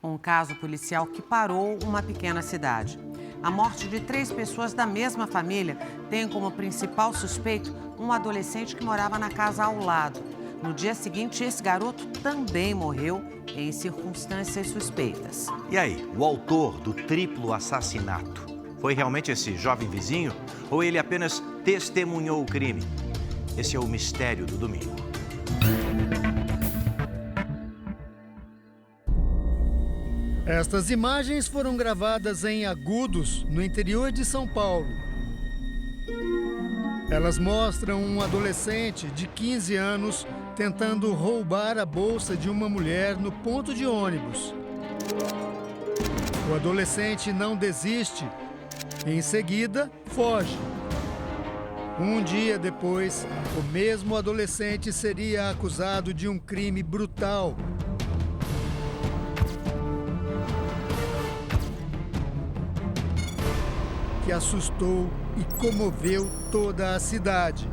um caso policial que parou uma pequena cidade. A morte de 3 pessoas da mesma família tem como principal suspeito um adolescente que morava na casa ao lado. No dia seguinte, esse garoto também morreu em circunstâncias suspeitas. E aí, o autor do triplo assassinato foi realmente esse jovem vizinho ou ele apenas testemunhou o crime? Esse é o mistério do domingo. Estas imagens foram gravadas em Agudos, no interior de São Paulo. Elas mostram um adolescente de 15 anos tentando roubar a bolsa de uma mulher no ponto de ônibus. O adolescente não desiste e, em seguida, foge. Um dia depois, o mesmo adolescente seria acusado de um crime brutal. Que assustou e comoveu toda a cidade.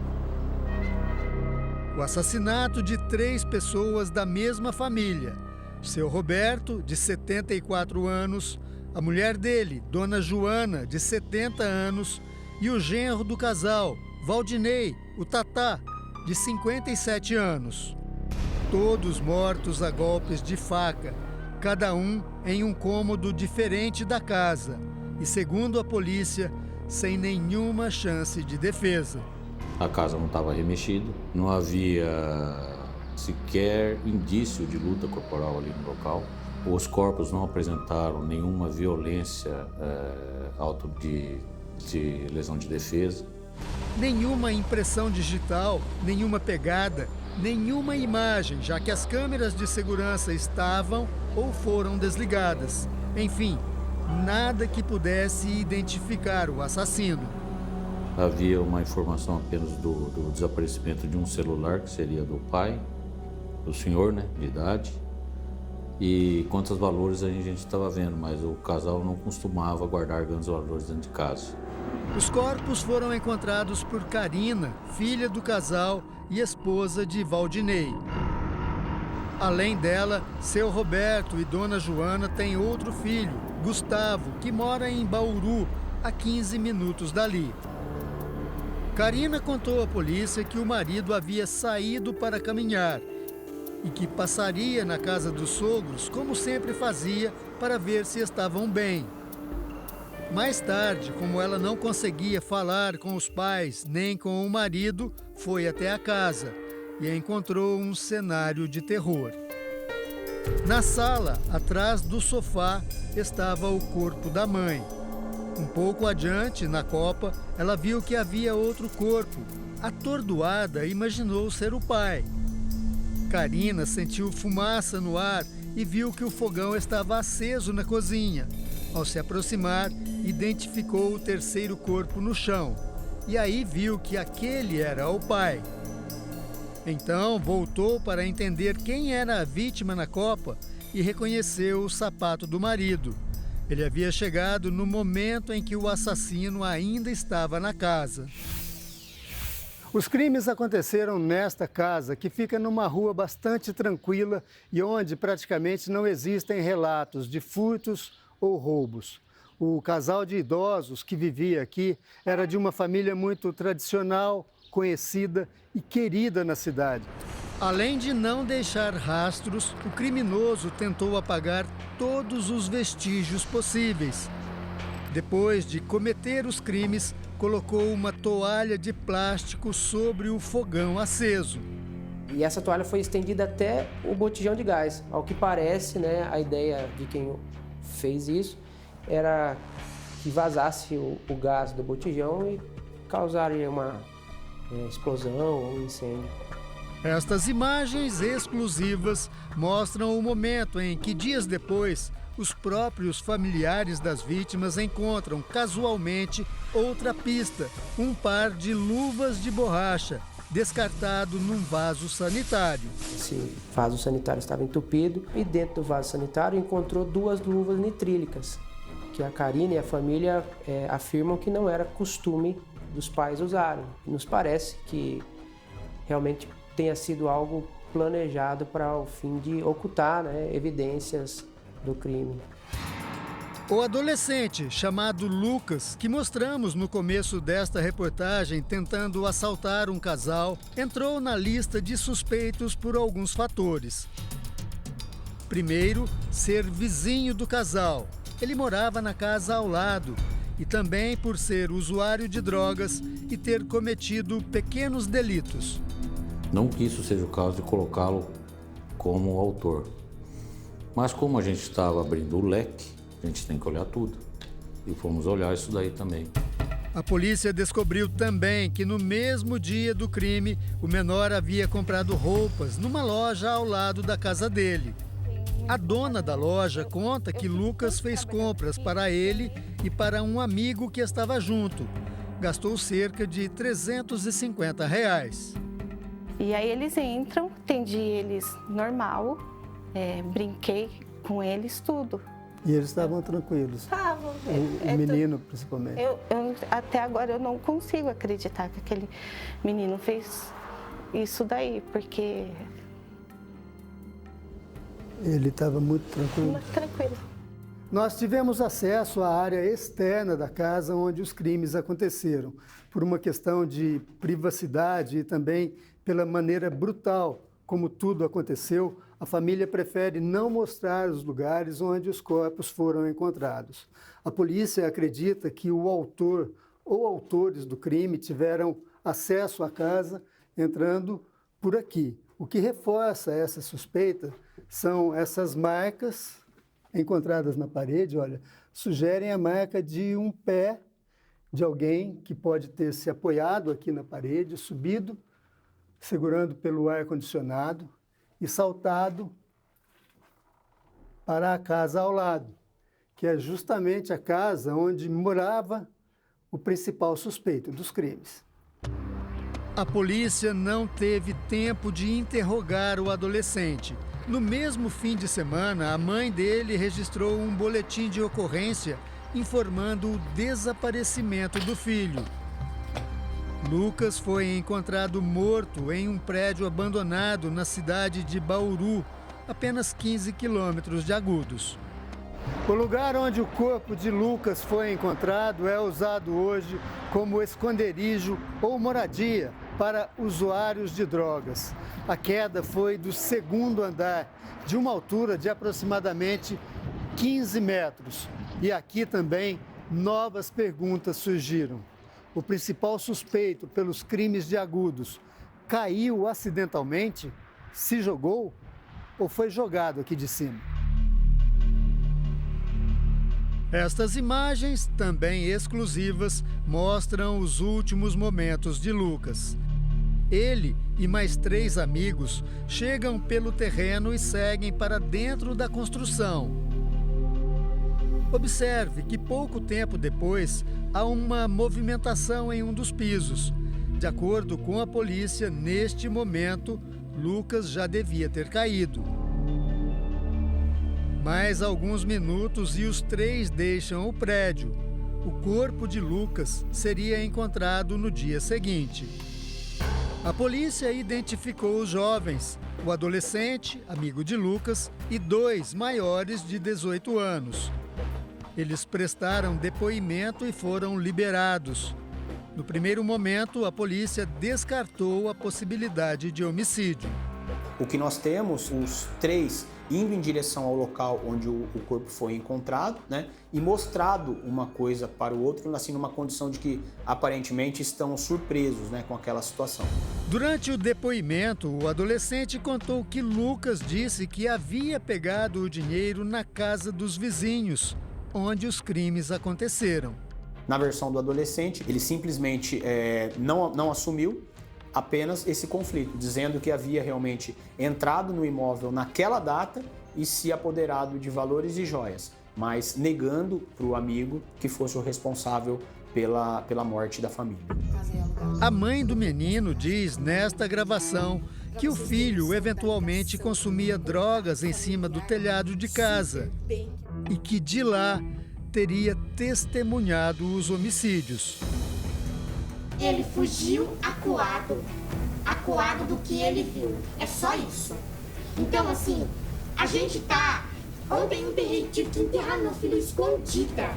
O assassinato de 3 pessoas da mesma família. Seu Roberto, de 74 anos, a mulher dele, Dona Joana, de 70 anos, e o genro do casal, Valdinei, o Tatá, de 57 anos. Todos mortos a golpes de faca, cada um em um cômodo diferente da casa. E, segundo a polícia, sem nenhuma chance de defesa. A casa não estava remexida, não havia sequer indício de luta corporal ali no local. Os corpos não apresentaram nenhuma violência auto de lesão de defesa. Nenhuma impressão digital, nenhuma pegada, nenhuma imagem, já que as câmeras de segurança estavam ou foram desligadas. Enfim, nada que pudesse identificar o assassino. Havia uma informação apenas do desaparecimento de um celular, que seria do pai, do senhor, né, de idade. E quantos valores a gente estava vendo, mas o casal não costumava guardar grandes valores dentro de casa. Os corpos foram encontrados por Karina, filha do casal e esposa de Valdinei. Além dela, seu Roberto e Dona Joana têm outro filho, Gustavo, que mora em Bauru, a 15 minutos dali. Karina contou à polícia que o marido havia saído para caminhar e que passaria na casa dos sogros, como sempre fazia, para ver se estavam bem. Mais tarde, como ela não conseguia falar com os pais nem com o marido, foi até a casa e encontrou um cenário de terror. Na sala, atrás do sofá, estava o corpo da mãe. Um pouco adiante, na copa, ela viu que havia outro corpo. Atordoada, imaginou ser o pai. Karina sentiu fumaça no ar e viu que o fogão estava aceso na cozinha. Ao se aproximar, identificou o terceiro corpo no chão. E aí viu que aquele era o pai. Então voltou para entender quem era a vítima na copa e reconheceu o sapato do marido. Ele havia chegado no momento em que o assassino ainda estava na casa. Os crimes aconteceram nesta casa, que fica numa rua bastante tranquila e onde praticamente não existem relatos de furtos ou roubos. O casal de idosos que vivia aqui era de uma família muito tradicional, conhecida e querida na cidade. Além de não deixar rastros, o criminoso tentou apagar todos os vestígios possíveis. Depois de cometer os crimes, colocou uma toalha de plástico sobre o fogão aceso. E essa toalha foi estendida até o botijão de gás. Ao que parece, né, a ideia de quem fez isso era que vazasse o gás do botijão e causaria uma explosão ou um incêndio. Estas imagens exclusivas mostram o momento em que, dias depois, os próprios familiares das vítimas encontram casualmente outra pista, um par de luvas de borracha, descartado num vaso sanitário. Esse vaso sanitário estava entupido e dentro do vaso sanitário encontrou 2 luvas nitrílicas, que a Karina e a família afirmam que não era costume dos pais usarem. Nos parece que realmente tenha sido algo planejado para o fim de ocultar, né, evidências do crime. O adolescente, chamado Lucas, que mostramos no começo desta reportagem tentando assaltar um casal, entrou na lista de suspeitos por alguns fatores. Primeiro, ser vizinho do casal. Ele morava na casa ao lado. E também por ser usuário de drogas e ter cometido pequenos delitos. Não que isso seja o caso de colocá-lo como autor. Mas como a gente estava abrindo o leque, a gente tem que olhar tudo. E fomos olhar isso daí também. A polícia descobriu também que no mesmo dia do crime, o menor havia comprado roupas numa loja ao lado da casa dele. A dona da loja conta que Lucas fez compras para ele e para um amigo que estava junto. Gastou cerca de R$350. E aí eles entram, atendi eles normal, brinquei com eles, tudo. E eles estavam tranquilos? Estavam. O menino, principalmente? Até agora eu não consigo acreditar que aquele menino fez isso daí, porque... Ele estava muito tranquilo? Muito tranquilo. Nós tivemos acesso à área externa da casa onde os crimes aconteceram, por uma questão de privacidade e também pela maneira brutal como tudo aconteceu. A família prefere não mostrar os lugares onde os corpos foram encontrados. A polícia acredita que o autor ou autores do crime tiveram acesso à casa entrando por aqui. O que reforça essa suspeita são essas marcas encontradas na parede, olha, sugerem a marca de um pé de alguém que pode ter se apoiado aqui na parede, subido, segurando pelo ar-condicionado e saltado para a casa ao lado, que é justamente a casa onde morava o principal suspeito dos crimes. A polícia não teve tempo de interrogar o adolescente. No mesmo fim de semana, a mãe dele registrou um boletim de ocorrência informando o desaparecimento do filho. Lucas foi encontrado morto em um prédio abandonado na cidade de Bauru, apenas 15 quilômetros de Agudos. O lugar onde o corpo de Lucas foi encontrado é usado hoje como esconderijo ou moradia para usuários de drogas. A queda foi do segundo andar, de uma altura de aproximadamente 15 metros. E aqui também novas perguntas surgiram. O principal suspeito pelos crimes de Agudos caiu acidentalmente, se jogou ou foi jogado aqui de cima? Estas imagens, também exclusivas, mostram os últimos momentos de Lucas. Ele e mais 3 amigos chegam pelo terreno e seguem para dentro da construção. Observe que pouco tempo depois há uma movimentação em um dos pisos. De acordo com a polícia, neste momento, Lucas já devia ter caído. Mais alguns minutos e os 3 deixam o prédio. O corpo de Lucas seria encontrado no dia seguinte. A polícia identificou os jovens, o adolescente, amigo de Lucas, e 2 maiores de 18 anos. Eles prestaram depoimento e foram liberados. No primeiro momento, a polícia descartou a possibilidade de homicídio. O que nós temos, os 3 indo em direção ao local onde o corpo foi encontrado, né, e mostrado uma coisa para o outro, assim, numa condição de que aparentemente estão surpresos, né, com aquela situação. Durante o depoimento, o adolescente contou que Lucas disse que havia pegado o dinheiro na casa dos vizinhos, onde os crimes aconteceram. Na versão do adolescente, ele simplesmente não assumiu apenas esse conflito, dizendo que havia realmente entrado no imóvel naquela data e se apoderado de valores e joias, mas negando para o amigo que fosse o responsável pela morte da família. A mãe do menino diz nesta gravação que o filho eventualmente consumia drogas em cima do telhado de casa e que de lá teria testemunhado os homicídios. Ele fugiu acuado do que ele viu. É só isso. Então, assim, a gente tá Ontem o Terry tive que enterrar meu filho escondida.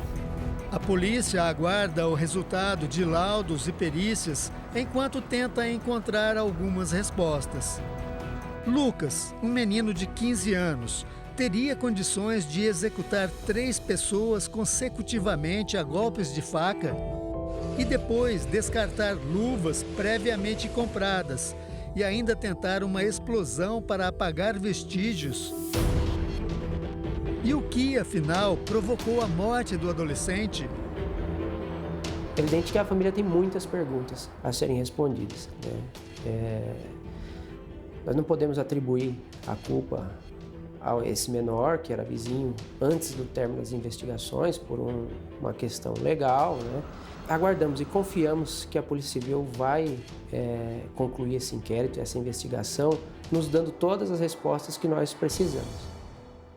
A polícia aguarda o resultado de laudos e perícias enquanto tenta encontrar algumas respostas. Lucas, um menino de 15 anos, teria condições de executar 3 pessoas consecutivamente a golpes de faca e depois descartar luvas previamente compradas e ainda tentar uma explosão para apagar vestígios? E o que, afinal, provocou a morte do adolescente? É evidente que a família tem muitas perguntas a serem respondidas, né? Nós não podemos atribuir a culpa a esse menor, que era vizinho, antes do término das investigações, por uma questão legal, né? Aguardamos e confiamos que a Polícia Civil vai concluir esse inquérito, essa investigação, nos dando todas as respostas que nós precisamos.